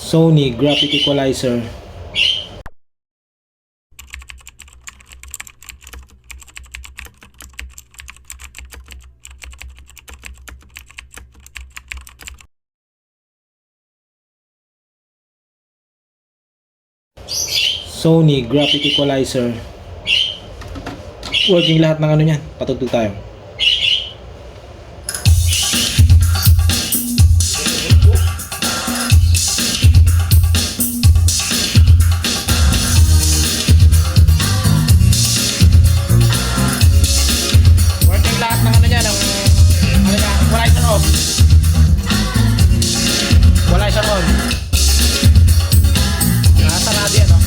Sony Graphic Equalizer. Sony Graphic Equalizer. Working lahat ng ano niyan. Patugtog tayo. Working lahat ng ano niyan, ng ano niya, wala isang off. Wala isang on. Nakasarado yan, no?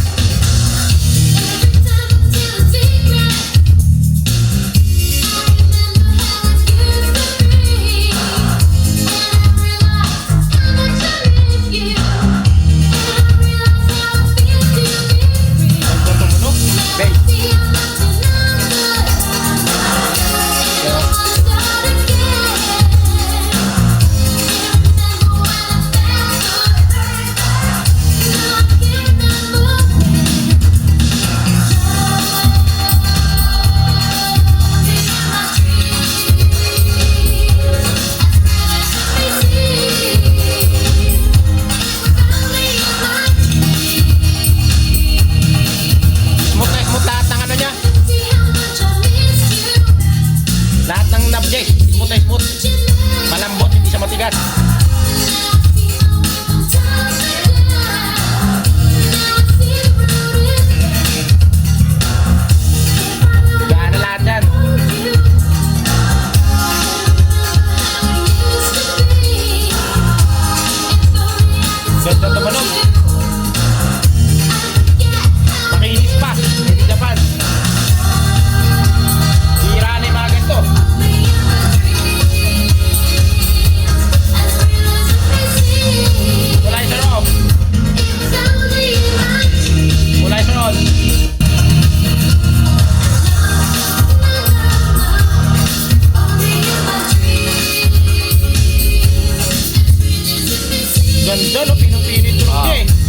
Smooth, malambot, hindi siya matigas. Gaan na lahat yan. Ganda tumanog. Makinis pa, hindi Japan. Hira na yung mga ganito. Ganda, no? Pinupinit ko lang eh.